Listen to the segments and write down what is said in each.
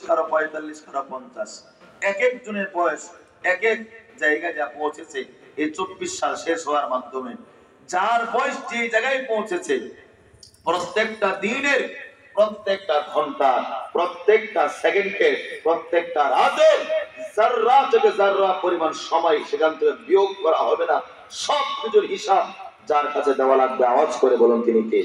কারো 45, কারো 50। এক একজনের বয়স এক এক জায়গায় যা পৌঁছেছে এই 24 সাল শেষ হওয়ার মাধ্যমে। যার বয়স যে জায়গায় পৌঁছেছে, প্রত্যেকটা দিনের, প্রত্যেকটা ঘন্টা, প্রত্যেকটা সেকেন্ডের, প্রত্যেকটা রাতের যাররা থেকে যাররা পরিমাণ সময় সেখান থেকে বিয়োগ করা হবে না। সব কিছুর হিসাব যার কাছে দেওয়া লাগবে, আওয়াজ করে বলুন তিনি কে?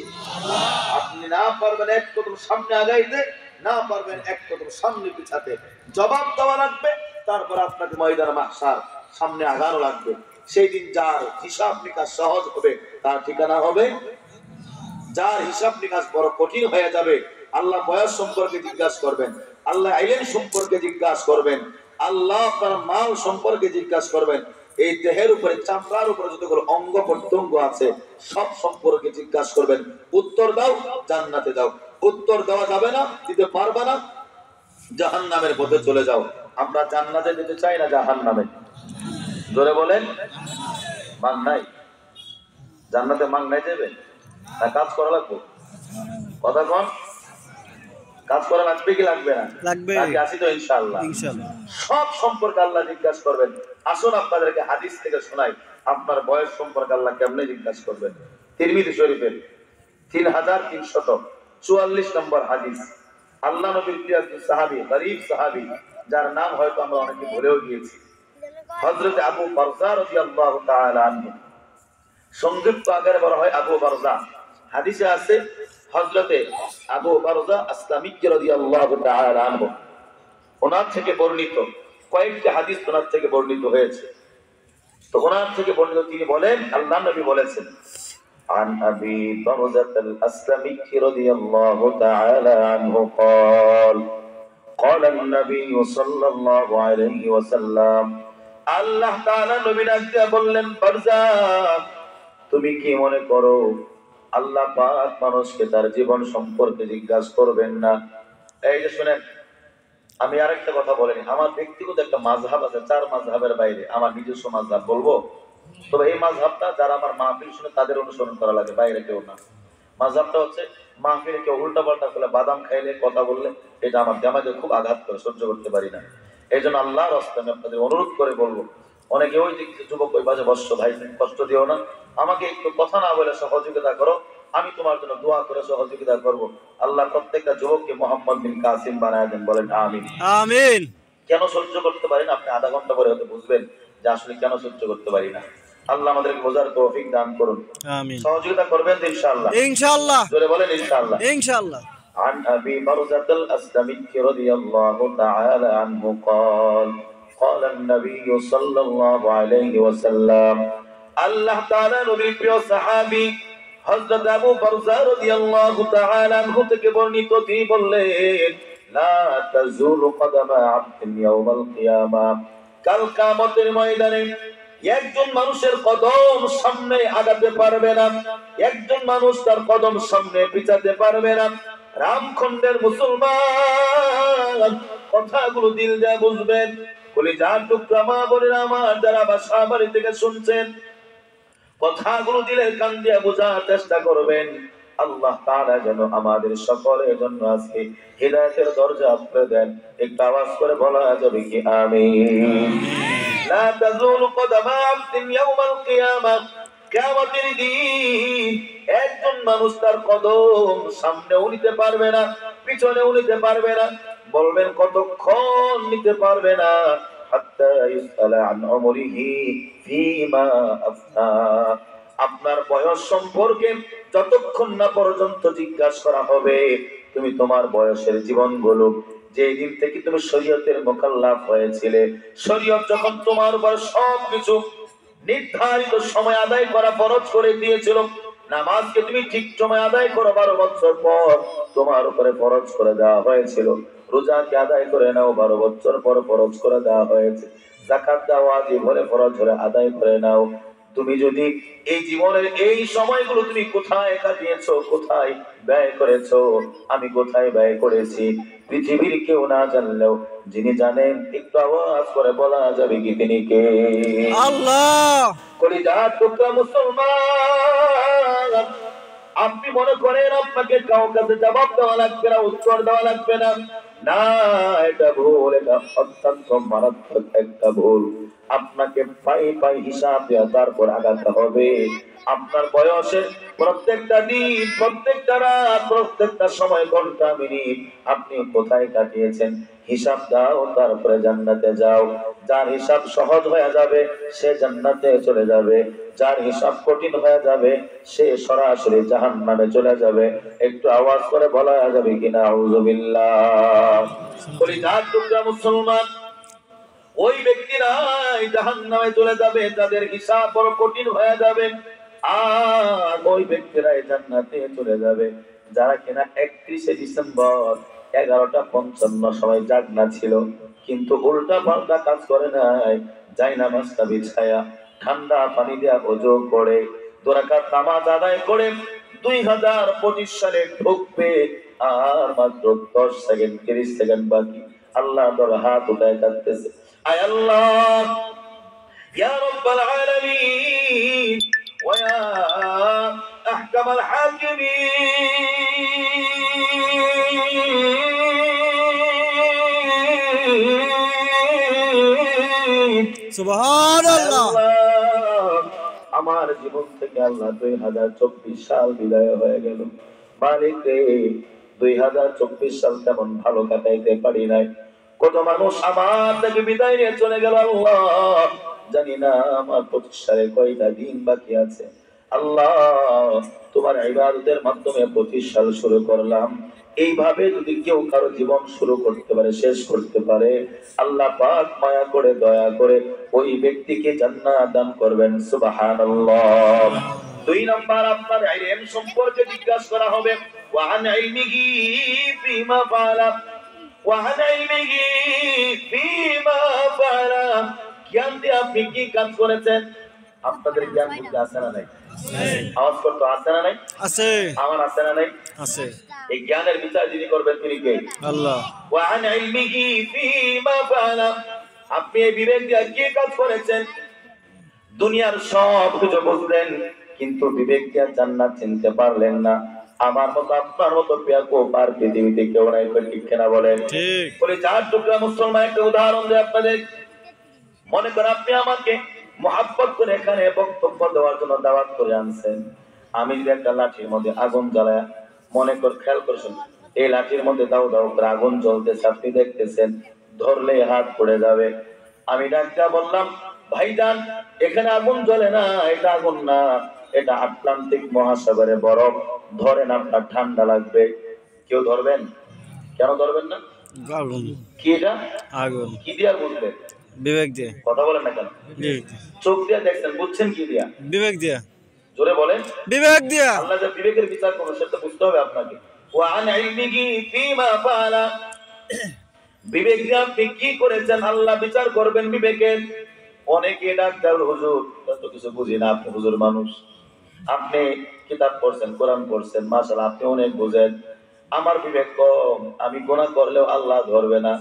আপনি না পারবেন এক কদম সামনে আগাইতে, না পারবেন এক কদম সামনে পিছাতে, জবাব দেওয়া লাগবে। তারপর আপনাকে ময়দান মাহশার সামনে আগানো লাগবে। সেই দিন যার হিসাব নিকাশ সহজ হবে তার ঠিকানা হবে, যার হিসাব নিকাশ বড় কঠিন হয়ে যাবে, আল্লাহ বয়স সম্পর্কে জিজ্ঞাসা করবেন, আল্লাহ ইলম সম্পর্কে জিজ্ঞাসা করবেন, আল্লাহ আপনার মাল সম্পর্কে জিজ্ঞাসা করবেন। এই দেহের উপরে, চামড়ার উপরে যতগুলো অঙ্গ প্রত্যঙ্গ আছে সব সম্পর্কে জিজ্ঞাসা করবেন। উত্তর দাও, জান্নাতে যাও। উত্তর দেওয়া যাবে না, দিতে পারবে না, জাহান্নামের পথে চলে যাও। আমরা জান্নাতে যেতে চাই না জাহান্নামে? জোরে বলেন। মান নাই? জান্নাতে মান নাই যাবে না? কাজ করা লাগবে? কথা কন, কাজ করা লাগবে কি লাগবে না? লাগবে। আসি তো ইনশাআল্লাহ। সব সম্পর্কে আল্লাহ জিজ্ঞাসা করবেন। আসুন আপনাদেরকে হাদিস থেকে শোনাই, আপনার বয়স সম্পর্কে আল্লাহ কেমনে জিজ্ঞাসা করবেন। তিরমিজি শরীফের 3344 নম্বর হাদিস। আল্লাহ নবীর প্রিয় সাহাবী, গরীব সাহাবী, যার নাম হয়তো আমরা অনেকে ভুলেও গিয়েছি, হযরত আবু বারজা রাদিয়াল্লাহু তাআলা আনহু। সংক্ষিপ্ত আকারে বলা হয় আবু বারজা। হাদিসে আছে হযরতে আবু বারজা আসলামী রাদিয়াল্লাহু তাআলা আনহু, ওনার থেকে বর্ণিত কয়েকটি হাদিস ওনার থেকে বর্ণিত হয়েছে। তো ওনার থেকে বর্ণিত তিনি বলেন, আল্লাহ নবী বলেছেন, عن أبي برزة الأسلمي رضي الله تعالى عنه قال قال النبي صلى الله عليه وسلم আল্লাহ তাআলা নবী ডাকতে বললেন, বারজা তুমি কি মনে করো আল্লাহ পাক মানুষকে তার জীবন সম্পর্কে জিজ্ঞাসা করবেন না? এই যে শুনেন, আমি আরেকটা কথা বলিনি, আমার ব্যক্তিগত একটা মাযহাব আছে, 4 মাযহাবের বাইরে আমার নিজস্ব মাযহাব বলবো। তবে এই মাযহাবটা যারা আমার মাহফিল শুনে তাদের অনুসরণ করা লাগে, বাইরে কেউ না। মাযহাবটা হচ্ছে, মাহফিলে কেউ উল্টা পাল্টা করে বাদাম খাইলে, কথা বললে, এটা আমার দিমাগে খুব আঘাত করে, সহ্য করতে পারি না। এই জন্য আল্লাহর রাস্তায় আমি আপনাদের অনুরোধ করে বলবো, অনেকে ওই যে যুবক ওই পাশে বসছো, ভাই তুমি কষ্ট দিও না, আমাকে একটু কথা না বলে সহযোগিতা করো, আমি তোমার জন্য দোয়া করে সহযোগিতা করব। আল্লাহ প্রত্যেকটা যুবককে মোহাম্মদ বিন কাসিম বানায় দেন, বলেন আমিন। আমিন। কেন সহ্য করতে পারি না আপনি আধা ঘন্টা পরে হয়তো বুঝবেন যে আসলে কেন সহ্য করতে পারি না। আল্লাহ আমাদেরকে বোঝার তৌফিক দান করুন। আমিন। সহযোগিতা করবেন তো ইনশাআল্লাহ? ইনশাআল্লাহ। জোরে বলেন ইনশাআল্লাহ। ইনশাআল্লাহ। عن أبي برزة الأسلمي رضي الله تعالى عنه قال قال النبي صلى الله عليه وسلم الله تعالى نبي প্রিয় সাহাবী হযরত আবু বারজা রাদিয়াল্লাহু তাআলা আনহু থেকে বর্ণিত, তিনি বললেন, লা তাজুলু কদামা আবদিন ইয়াউমাল কিয়ামা, কাল কিয়ামতের ময়দানে একজন মানুষের কদম সামনে আগাতে পারবে না, একজন মানুষ তার কদম সামনে পিছাতে পারবে না। রামখণ্ডের মুসলমান, কথাগুলো দিল দিয়ে বুঝবেন, কলিজার টুকরা মা বোনেরা আমার, যারা বাসা বাড়ি থেকে শুনছেন, কথাগুলো দিলের কান দিয়ে বোঝার চেষ্টা করবেন। আল্লাহ তাআলা যেন আমাদের সকলের জন্য আজকে হিদায়াতের দরজা খুলে দেন। একটু আওয়াজ করে বলা যাবে কি আমিন? লা তাজুলু কদামা আবদিন ইয়াউমাল কিয়ামা, কিয়ামতের দিন একজন মানুষ তার কদম সামনেও নিতে পারবে না, পিছনেও নিতে পারবে না। বলবেন কতক্ষণ নিতে পারবে না? হাত্তা ইসআলা আন উমরিহি ফীমা আফনা, আপনার বয়স সম্পর্কে যতক্ষণ না পর্যন্ত জিজ্ঞাসা করা হবে, তুমি তোমার বয়সের জীবনগুলো, যে দিন থেকে তুমি শরীয়তের মুকাল্লাফ হয়েছিলে, শরীয়ত যখন তোমার উপর সবকিছু নির্ধারিত সময় আদায় করা ফরজ করে দিয়েছিল, নামাজকে তুমি ঠিক সময় আদায় করো 12 বছর পর তোমার উপরে ফরজ করে দেওয়া হয়েছিল, রোজাকে আদায় করে নাও 12 বছর পর ফরজ করে দেওয়া হয়েছে, যাকাত দাও ওয়াজিব হলে ফরজ হলে আদায় করে নাও। তুমি যদি এই জীবনের এই সময়গুলো তুমি কোথায় কাটিয়েছো, কোথায় ব্যয় করেছো, আমি কোথায় ব্যয় করেছি, পৃথিবীর কেউ না জানলেও যিনি জানেন, একটু আওয়াজ করে বলা যাবে কি তিনি কে? আল্লাহ। কলিজার টুকরা মুসলমান, আপনি মনে করেন আপনাকে কারো কাছে জবাব দেওয়া লাগবে না, উত্তর দেওয়া লাগবে না, না, এটা ভুল, এটা অত্যন্ত মারাত্মক একটা ভুল। আপনাকে পাই পাই হিসাব দেওয়া, তারপর আগাতে হবে। আপনার বয়সে প্রত্যেকটা দিন, প্রত্যেকটা রাত, প্রত্যেকটা সময়, ঘন্টা, মিনিট আপনি কোথায় কাটিয়েছেন হিসাব দাও, তারপরে জান্নাতে যাও। যার হিসাব সহজ হয়ে যাবে সে জান্নাতে চলে যাবে, যার হিসাব কঠিন হয়ে যাবে সে সরাসরি জাহান্নামে চলে যাবে। একটু আওয়াজ করে বলা যাবে কিনা আউযুবিল্লাহ? বলি যার টুকরা মুসলমান, ওই ব্যক্তিরাই জাহান্নামে চলে যাবে যাদের হিসাব বড় কঠিন হয়ে যাবে। আর ওই ব্যক্তিরাই জান্নাতে চলে যাবে যারা কিনা 31শে ডিসেম্বর 11:55 সময় জাগনা ছিল, কিন্তু উল্টা পাল্টা কাজ করে নাই। যাই নামাজটা বিছায়া ঠান্ডা পানি দিয়া ওযু করে 2 রাকাত নামাজ আদায় করে 2025 সালে ঢুকবে। আর মাত্র 10 সেকেন্ড 30 সেকেন্ড বাকি। আল্লাহ তোর হাত উঠায় কাঁদতেছে, আয় আল্লাহ, ইয়া রাব্বাল আলামিন ওয়া ইয়া আহকামাল হাকিমিন, সুবহানাল্লাহ। আমার জীবন থেকে আল্লাহ 2024 সাল বিদায় হয়ে গেল। মালিক রে, 2024 সাল তেমন ভালো কাটাইতে পারি নাই। কত মানুষ আমার থেকে বিদায় নিয়ে চলে গেল আল্লাহ, জানি না আমার 25 সালে কয়টা দিন বাকি আছে। আল্লাহ, তোমার ইবাদতের মাধ্যমে 25 সাল শুরু করলাম। এইভাবে যদি কেউ কারো জীবন শুরু করতে পারে, শেষ করতে পারে, আল্লাহ পাক মায়া করে দয়া করে ওই ব্যক্তিকে জান্নাত দান করবেন, সুবহানাল্লাহ। 2 নাম্বার, আপনার ইলম সম্পর্কে জিজ্ঞাসা করা হবে, ওয়া আন ইলমিহি ফিমা ফাআলা, ওয়া আন ইলমিহি ফিমা ফাআলা, জ্ঞান দিয়ে আপনি কি কাজ করেছেন? আপনাদের জ্ঞান বুদ্ধি আছে না নাই? আওয়াজ করতে আছে না নাই? আছে। আমার আছে না নাই? আছে। এই জ্ঞানের বিচার যিনি করবেন তিনি কে? আল্লাহ। ওয়া আন ইলমিহি ফিমা ফাআলা, আপনি এই বিবেক দিয়ে কি কাজ করেছেন? দুনিয়ার সব কিছু বুঝলেন, কিন্তু বিবেক দিয়ে জান্নাত চিনতে পারলেন না। আমার মতো আপনার মতো বেয়াকুব আর পৃথিবীতে কেউ নাই, ঠিক কিনা বলেন? ঠিক। বলে চার টুকরা মুসলমান একটা উদাহরণ দেয় আপনাদের। মনে করেন আপনি আমাকে মহাব্বত করে এখানে বক্তব্য দেওয়ার জন্য দাওয়াত করে আনছেন। আমি যদি একটা লাঠির মধ্যে আগুন জ্বালায়, মনে করে খেয়াল করছেন এই লাঠির মধ্যে দাও দাও করে আগুন জ্বলতেছে, আপনি দেখতেছেন, ধরলে হাত পড়ে যাবে। আমি ডাক্তার বললাম, ভাইজান এখানে আগুন জ্বলে না, এটা আগুন না, এটা আটলান্টিক মহাসাগরে বরফ, ধরেন আপনার ঠান্ডা লাগবে। কেউ ধরবেন? কেন ধরবেন না? আগুন। কি এটা? আগুন। কি দিয়ে বুঝবেন? বিবেক দিয়ে। কথা বলেন না কেন? চোখ দিয়ে দেখছেন, বুঝছেন কি দিয়া? বিবেক দিয়া। জোরে বলেন, বিবেক দিয়া। আল্লাহ যে বিবেকের বিচার করবে সেটা বুঝতে হবে আপনাকে। ওয়া আন ইলমিহি ফিমা ফাআলা, বিবেক দিয়ে আপনি কি করেছেন আল্লাহ বিচার করবেন বিবেকের। অনেকে ডাক্তার হুজুর এত কিছু বুঝি না, আপনি হুজুর মানুষ, আপনি কিতাব পড়ছেন, কোরআন পড়ছেন, মাশাআল্লাহ আপনি অনেক বুঝেন। আমার বিবেক কম, আমি গুনাহ করলেও আল্লাহ ধরবে না।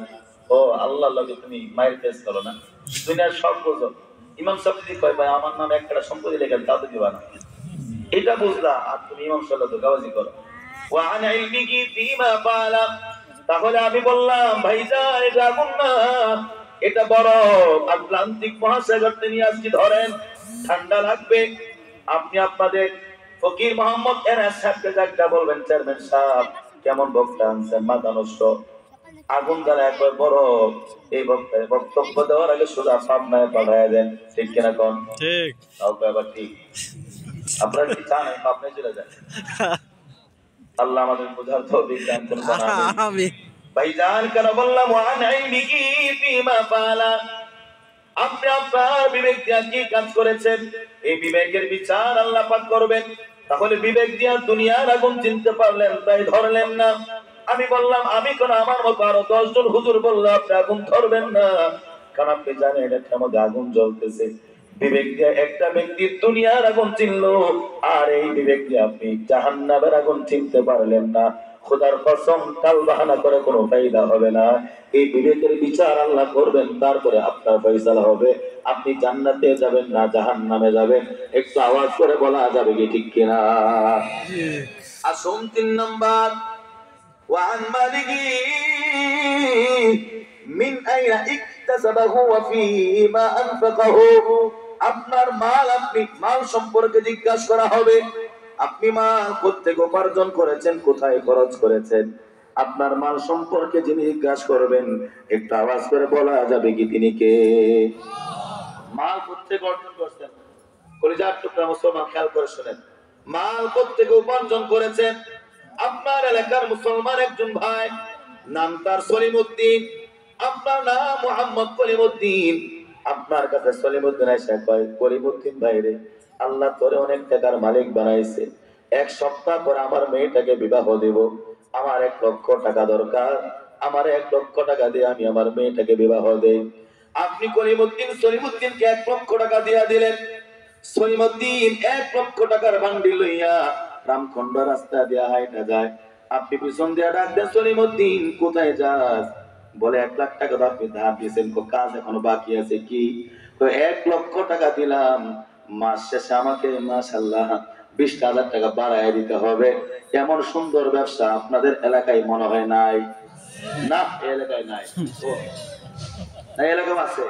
ও আল্লাহর লগে তুমি মাইর ফেস করো না, দুনিয়ার সব বুঝো। ইমাম সাহেব যদি কয় ভাই আমার নামে একটা সম্পত্তি লেখেন, তাও তো দিবা না, এটা বুঝলা, আর তুমি ইমাম সাহেব ধোঁকাবাজি করো। ওয়া আন ইলমিহি ফিমা ফাআলা, তাহলে আমি বললাম ভাইজান এটা আগুন না, এটা বরফ, আটলান্টিক মহাসাগর থেকে নিয়ে আসছি, ধরেন ঠান্ডা লাগবে। আপনি আপনাদের ফকির মোহাম্মদ এনায়েত সাহেবকে যাকটা বলবেন, চেয়ারম্যান সাহেব কেমন বক্তা আনছেন, মাথা নষ্ট, আগুন জ্বালা একবার বরফ, এই বক্তায় বক্তব্য দেওয়ার আগে সোজা পাবনায় পাঠায় দেন, ঠিক কিনা কোন? ঠিক। তাও আবার ঠিক। আপনারা কি চান আমি পাবনায় চলে যাই? আল্লাহ আমাদের বোঝার তৌফিক দান করুন, আমিন। ভাইজান কেন বললাম ওয়া আন ইলমিহি ফিমা ফাআলা, আপনি আপনার বিবেক দিয়ে কি কাজ করেছেন, এই বিবেকের বিচার আল্লাহ পাক করবেন। তাহলে বিবেক দিয়ে দুনিয়ার আগুন চিনতে পারলেন, তাই ধরলেন না। আমি বললাম আমি কোন আমার মতো আরো 10 জন হুজুর বললো আপনি আগুন ধরবেন না, কারণ আপনি জানেন এটার মধ্যে আগুন জ্বলতেছে। বিবেক দিয়ে একটা ব্যক্তি দুনিয়ার আগুন চিনলো, আর এই বিবেক দিয়ে আপনি জাহান্নামের আগুন চিনতে পারলেন না। খোদার কসম, কাল বাহানা করে কোনো ফায়দা হবে না। এই বিবেকের বিচার আল্লাহ করবেন, তারপরে আপনার ফয়সালা হবে। আপনি জান্নাতে যাবেন না জাহান্নামে যাবেন, একটু আওয়াজ করে বলা যাবে কি ঠিক কিনা? আসুন 3 নাম্বার, وعن ماله من أين اكتسبه وفيما أنفقه আপনার মাল আপনি মাল সম্পর্কে জিজ্ঞাসা করা হবে আপনি মাল কোত্থেকে উপার্জন করেছেন কোথায় খরচ করেছেন আপনার মাল সম্পর্কে যিনি জিজ্ঞাসা করবেন একটু আওয়াজ করে বলা যাবে কি তিনি কে মাল কোত্থেকে অর্জন করছেন কলিজার টুকরা মুসলমান খেয়াল করে শুনেন মাল কোত্থেকে উপার্জন করেছেন আপনার এলাকার মুসলমান একজন ভাই নাম তার সলিমউদ্দিন আপনার নাম মোহাম্মদ কলিমউদ্দিন আপনার কাছে সলিমউদ্দিন এসে কয় কলিমউদ্দিন ভাই রে আল্লাহ তোরে অনেক টাকার মালিক বানাইছে এক সপ্তাহ পর আমার মেয়েটাকে বিবাহ দেব আমার 1 লক্ষ টাকা দরকার আমার 1 লক্ষ টাকা দিয়ে আমি আমার মেয়েটাকে বিবাহ দেই আপনি কলিমউদ্দিন সলিমউদ্দিনকে 1 লক্ষ টাকা দিয়া দিলেন সলিমউদ্দিন 1 লক্ষ টাকার বান্ডিল লইয়া রামখন্ড রাস্তা দিয়া হাইটা যায় আপনি পিছন দিয়া ডাক দেন সলিমউদ্দিন কোথায় যাস বলে 1 লাখ টাকা আপনি ধার দিয়েছেন কাজ এখনো বাকি আছে কি তো 1 লক্ষ টাকা দিলাম মাস শেষে আমাকে মাশাআল্লাহ 20,000 টাকা বাড়ায় দিতে হবে এমন সুন্দর ব্যবসা আপনাদের এলাকায় মনে হয় নাই না এলাকায় নাই না এলাকায় আছে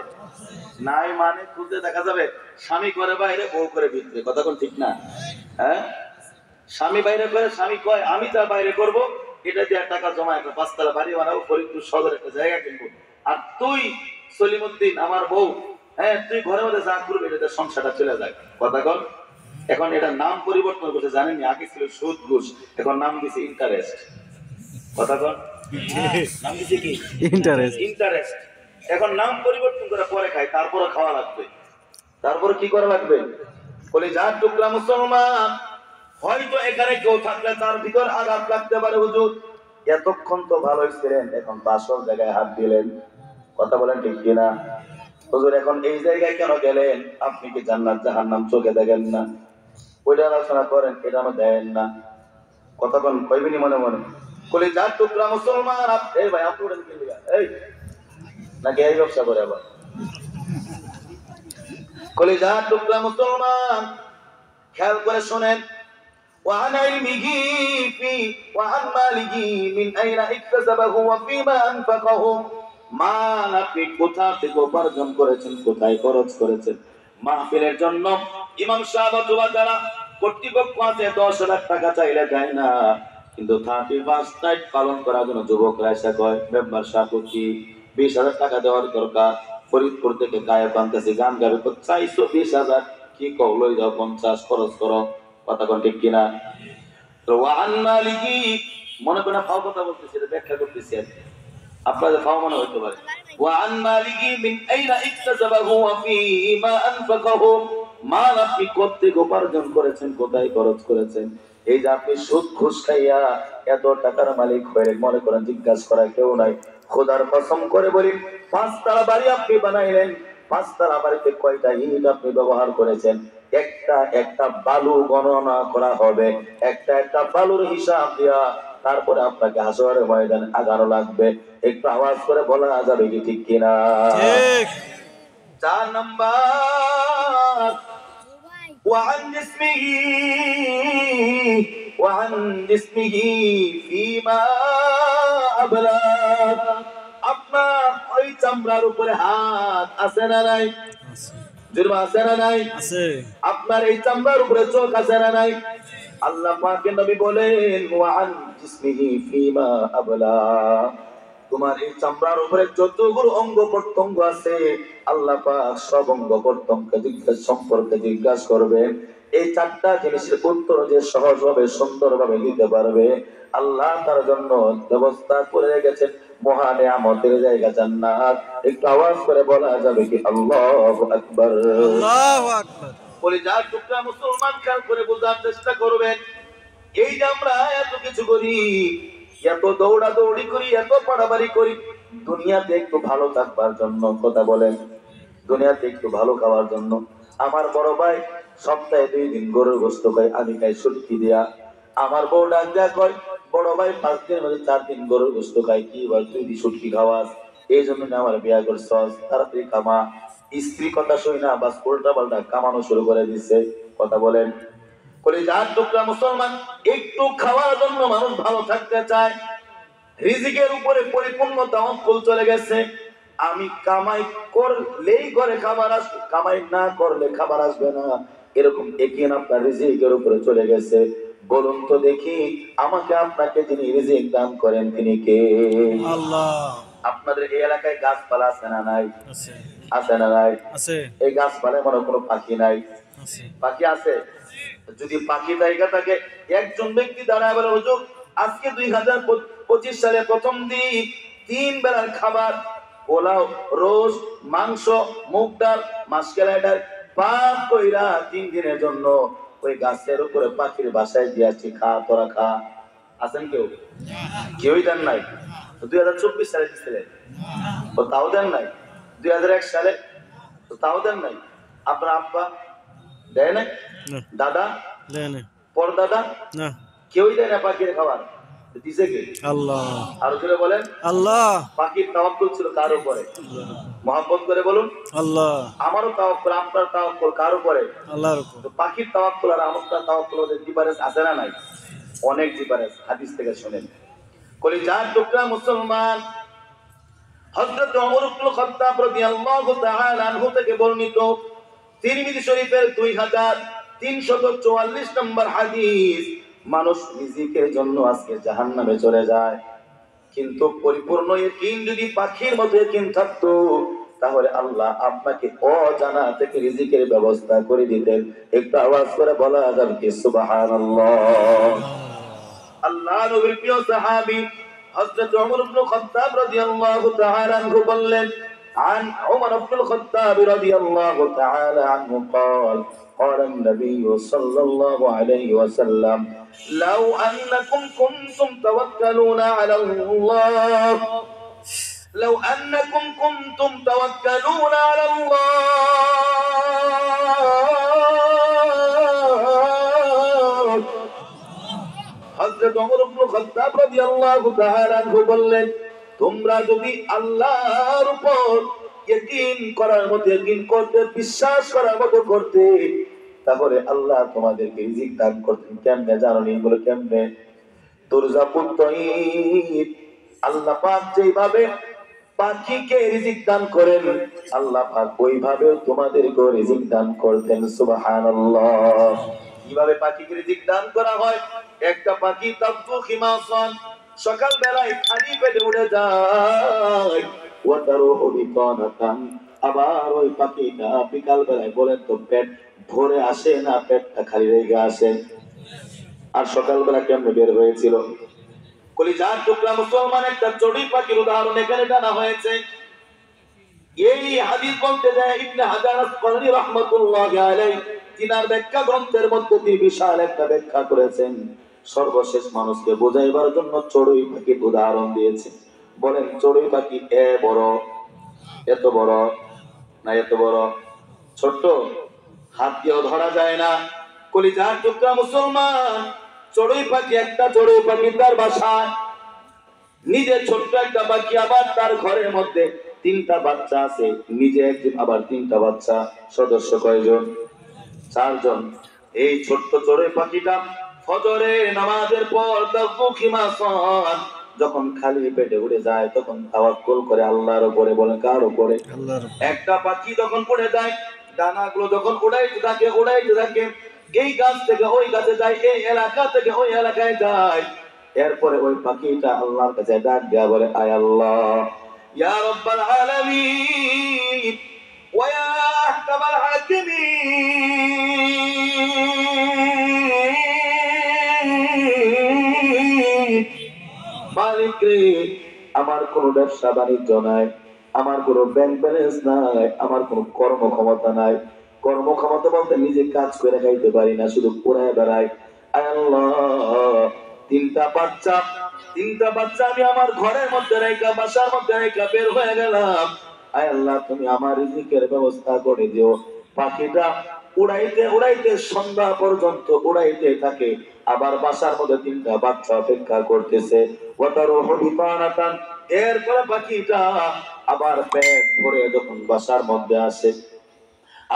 নাই মানে খুঁজে দেখা যাবে স্বামী করে বাইরে বউ করে ভিতরে কথা কোন ঠিক না হ্যাঁ স্বামী বাইরে করে স্বামী কয় আমি তার বাইরে করব এটা দিয়ে টাকা জমা একটা 5 তলা বাড়ি বানাবো ফরিদপুর সদর একটা জায়গা কিনবো আর তুই সলিমউদ্দিন আমার বউ হ্যাঁ তুই ঘরের মধ্যে যা করবি এটাতে সংসারটা চলে যায় কথা কোন এখন এটা নাম পরিবর্তন করতে জানেননি আগে ছিল সুদ ঘুষ এখন নাম দিয়েছে ইন্টারেস্ট কথা কোন নাম দিয়েছে কি ইন্টারেস্ট এখন নাম পরিবর্তন করে পরে খায় তারপরে খাওয়া লাগবে তারপরে কি করা লাগবে বলে যার টুকরা মুসলমান হয়তো এখানে কেউ থাকলে তার ভিতর আঘাত লাগতে পারে হুজুর এতক্ষণ তো ভালোই ছিলেন এখন বাসর জায়গায় হাত দিলেন কথা বলেন ঠিক কিনা হুজুর এখন এই জায়গায় কেন গেলেন আপনি কি জান্নাত জাহান্নাম চোখে দেখেন না ওইটা আলোচনা করেন এটা আমার দেন না কথা বলেন কইবেনি মনে মনে বলে যার টুকরা মুসলমান এই ভাই আপনি ওটা কি লিখা এই নাকি এই ব্যবসা করে আবার কলিজার টুকরা মুসলমান খেয়াল করে শুনেন وعن علمه في وعن ماله من أين اكتسبه وفيما أنفقه মাল আপনি কোথা থেকে উপার্জন করেছেন কোথায় খরচ করেছেন মাহফিলের জন্য ইমাম সাহেব অথবা যারা কর্তৃপক্ষ আছে 10 লাখ টাকা চাইলে যায় না কিন্তু 31 নাইট পালন করার জন্য যুবকরা এসে কয় মেম্বার সাহেব কি 20,000 টাকা দেওয়ার দরকার ফরিদপুর থেকে গায়ক আনতেছি গান গাবে তো চাইছো 20,000 কি কও লই যাও 50 খরচ করো কথা কোন ঠিক কিনা তো ওয়ান মালিকি মনে কোন ফাও কথা বলতেছি এটা ব্যাখ্যা করতেছি আপনাদের ফাও মনে হইতে পারে ওয়ান মালিকি মিন আইনা ইকতাসাবাহু ওয়া ফীমা আনফাকাহু মাল আপনি কোত্থেকে উপার্জন করেছেন কোথায় খরচ করেছেন এই যে আপনি সুদ ঘুষ খাইয়া এত টাকার মালিক হয়ে মনে করেন জিজ্ঞাসা করা কেউ নাই খোদার কসম করে বলি 5 তলা বাড়ি আপনি বানাইলেন 5 তলা বাড়িতে কয়টা ইট আপনি ব্যবহার করেছেন একটা একটা বালু গণনা করা হবে একটা বালুর হিসাব দিয়া তারপরে আপনাকে হাসরের ময়দানে আগানো লাগবে একটু আওয়াজ করে বলা যাবে কি ঠিক কিনা ঠিক 4 নাম্বার وعن جسمه فيما أبلغ আপনার ওই চামড়ার উপরে হাত আছে না নাই জুরমা আছে না নাই আছে আপনার এই চামড়ার উপরে চোখ আছে না নাই আল্লাহ পাকের নবী বলেন ওয়ান জিসমিহি ফিমা আবলা তোমার এই চামড়ার উপরে যতগুলো অঙ্গ প্রত্যঙ্গ আছে আল্লাহ পাক সব অঙ্গ প্রত্যঙ্গ সম্পর্কে জিজ্ঞাসা করবেন এই 4টা জিনিসের উত্তর যে সহজভাবে সুন্দরভাবে দিতে পারবে আল্লাহ তার জন্য ব্যবস্থা করে রেখেছেন মহা নিয়ামতের জায়গা জান্নাত একটু আওয়াজ করে বলা যাবে কি আল্লাহু আকবার আল্লাহু আকবার বলি যার টুকরা মুসলমান খেয়াল করে বোঝার চেষ্টা করবেন এই যে আমরা এত কিছু করি এত দৌড়াদৌড়ি করি এত পাড়াবাড়ি করি দুনিয়াতে একটু ভালো থাকবার জন্য কথা বলেন দুনিয়াতে একটু ভালো খাওয়ার জন্য আমার বড় ভাই সপ্তাহে 2 দিন গরুর গোশত খায় আমি খাই শুটকি দিয়া আমার বউ ডাক দেয়া কয় বড় ভাই 5 দিনের মধ্যে 4 দিন গরুর গোশত খায় কি ভাই তুই দি শুটকি খাওয়াস এই জন্য আমার বিয়া করছস তাড়াতাড়ি কামা স্ত্রী কথা শুই না বাস উল্টা পাল্টা কামানো শুরু করে দিছে কথা বলেন কলিজার টুকরা মুসলমান একটু খাওয়ার জন্য মানুষ ভালো থাকতে চায় রিজিকের উপরে পরিপূর্ণ তাওয়াক্কুল চলে গেছে। আমি কামাই করলেই ঘরে খাবার আসবে, কামাই না করলে খাবার আসবে না, এরকম একদিন আপনার রিজিকের উপরে চলে গেছে। বলুন তো দেখি, আমাকে আপনাকে যিনি রিজিক দান করেন তিনি কে? আল্লাহ। আপনাদের এই এলাকায় গাছপালা আছে না নাই? আছে। আছে না নাই? আছে। এই গাছপালায় মনে কোনো পাখি নাই? আছে। পাখি আছে। যদি পাখি জায়গা থাকে, একজন ব্যক্তি দাঁড়ায় বলে, হুজুর আজকে 2025 সালে প্রথম দিন 3 বেলার খাবার, পোলাও, রোস্ট, মাংস, মুগ ডাল, মাসকালাইডার পাক কইরা 3 দিনের জন্য ওই গাছের উপরে পাখির বাসায় দিয়েছি, খা তোরা খা। আছেন কেউ? কেউই দেন নাই। 2024 সালে দিচ্ছিলেন, তো তাও দেন নাই। 2001 সালে, তো তাও দেন নাই। আপনার আব্বা দেয় নাই? না। দাদা, দেয় না। পরদাদা, না। কেউই দেয় না পাখির খাবার। দিছে কে? আল্লাহ। আরো জোরে বলেন। আল্লাহ। পাখির তাওয়াক্কুল ছিল কার উপরে? মহব্বত করে বলুন। আল্লাহ। আমারও তাওয়াক্কুল, আপনার তাওয়াক্কুল কার উপরে? আল্লাহর উপর। তো পাখির তাওয়াক্কুল আর আমার তাওয়াক্কুল এর ডিফারেন্স আছে না নাই? অনেক ডিফারেন্স। হাদিস থেকে শুনেন। কলিজার টুকরা মুসলমান, হযরত ওমর ইবনে খাত্তাব রাদিয়াল্লাহু তাআলা আনহু থেকে বর্ণিত, তিরমিজি শরীফের 2344 নম্বর হাদিস, মানুষ রিজিকের জন্য আজকে জাহান্নামে চলে যায়, কিন্তু পরিপূর্ণ ইয়াকিন যদি পাখির মতো ইয়াকিন থাকতো, তাহলে আল্লাহ আপনাকে অজানা থেকে রিজিকের ব্যবস্থা করে দিতেন। একটু আওয়াজ করে বলা যাবে কি সুবহানাল্লাহ। আল্লাহ নবীর প্রিয় সাহাবী হযরত ওমর ইবনে খাত্তাব রাদিয়াল্লাহু তাআলা আনহু বললেন, عن عمر بن الخطاب رضي الله تعالى عنه قال قال النبي صلى الله عليه وسلم لو أنكم كنتم توكلون على الله لو أنكم كنتم توكلون على الله হযরত ওমর ইবনে খাত্তাব রাদিয়াল্লাহু তাআলা আনহু বললেন, তোমরা যদি আল্লাহর উপর ইয়াকিন করার মতো ইয়াকিন করতে, বিশ্বাস করার মতো করতে, তাহলে আল্লাহ তোমাদেরকে রিজিক দান করতেন। কেমনে জানো নি? বলে কেমনে? তুরজাকুত তাইব, আল্লাহ পাক যেভাবে পাখিকে রিজিক দান করেন, আল্লাহ পাক ওইভাবে তোমাদেরকে রিজিক দান করতেন। সুবহানাল্লাহ। কিভাবে পাখিকে রিজিক দান করা হয়? একটা পাখি তাবদু খিমাসান, সকাল বেলায় খালি পেটে উড়ে যায়, ওয়াতারুহু বিতানাতান, আবার ওই পাখিটা বিকাল বেলায় বলেন তো পেট ভরে আসে না পেটটা খালি রেখে আসে? আর সকালবেলা কেমনে বের হয়েছিল? কলিজার টুকরা মুসলমান, একটা চড়ুই পাখির উদাহরণ এখানে টানা হয়েছে। এই হাদিস বলতে যায় ইবনে হাজার আসকালানী রাহমাতুল্লাহি আলাইহি, তিনার ব্যাখ্যা গ্রন্থের মধ্যে তিনি বিশাল একটা ব্যাখ্যা করেছেন। সর্বশেষ মানুষকে বোঝাইবার জন্য চড়ুই পাখির উদাহরণ দিয়েছে। বলেন চড়ুই পাখি বড়, এত বড় না এত বড়? ছোট্ট, হাত দিয়েও ধরা যায় না। কলিজার টুকরা মুসলমান, চড়ুই পাখি, একটা চড়ুই পাখি তার বাসায়, নিজে ছোট্ট একটা পাখি, আবার তার ঘরের মধ্যে 3টা বাচ্চা আছে, নিজে একজন, আবার 3টা বাচ্চা। সদস্য কয়জন? 4 জন। এই ছোট্ট চড়ুই পাখিটা ফজরের নামাজের পর যখন খালি পেটে উড়ে যায়, তখন তাওয়াক্কুল করে আল্লাহর উপরে। বলে কার উপরে? আল্লাহর। একটা পাখি যখন পড়ে যায়, দানাগুলো যখন উড়াইতে থাকে উড়াইতে থাকে, এই গাছ থেকে ওই গাছে যায়, এই এলাকা থেকে ওই এলাকায় যায়, এরপরে ওই পাখিটা আল্লাহর কাছে ডাক দেয়া বলে, আয় আল্লাহ, ইয়া রাব্বাল আলামিন ওয়া ইয়া আহকামাল হাকিমিন, মালিক রে, আমার কোনো ব্যবসা বাণিজ্য নাই, আমার কোনো ব্যাংক ব্যালেন্স নাই, আমার কোনো কর্মক্ষমতা নাই। কর্মক্ষমতা বলতে নিজে কাজ করে খাইতে পারি না, শুধু পুরায় বেড়াই। আয় আল্লাহ, 3টা বাচ্চা আমি আমার ঘরের মধ্যে রেখা, বাসার মধ্যে রেখা বের হয়ে গেলাম। আয় আল্লাহ, তুমি আমার রিজিকের ব্যবস্থা করে দিও। পাখিটা উড়াইতে উড়াইতে সন্ধ্যা পর্যন্ত উড়াইতে থাকে, আবার বাসার মধ্যে 3টা বাচ্চা অপেক্ষা করতেছে। ওয়াতারুহু বিতানাতান, এরপরে পাখিটা আবার পেট ভরে যখন বাসার মধ্যে আসে,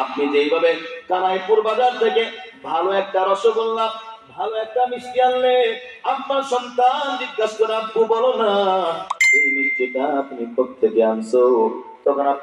আপনি যেইভাবে কানাইপুর বাজার থেকে ভালো একটা রসগোল্লা, ভালো একটা মিষ্টি আনলে আম্মা সন্তান জিজ্ঞাসা করে, আব্বু বলো না এই মিষ্টিটা আপনি কোত্থেকে আনছো? তখন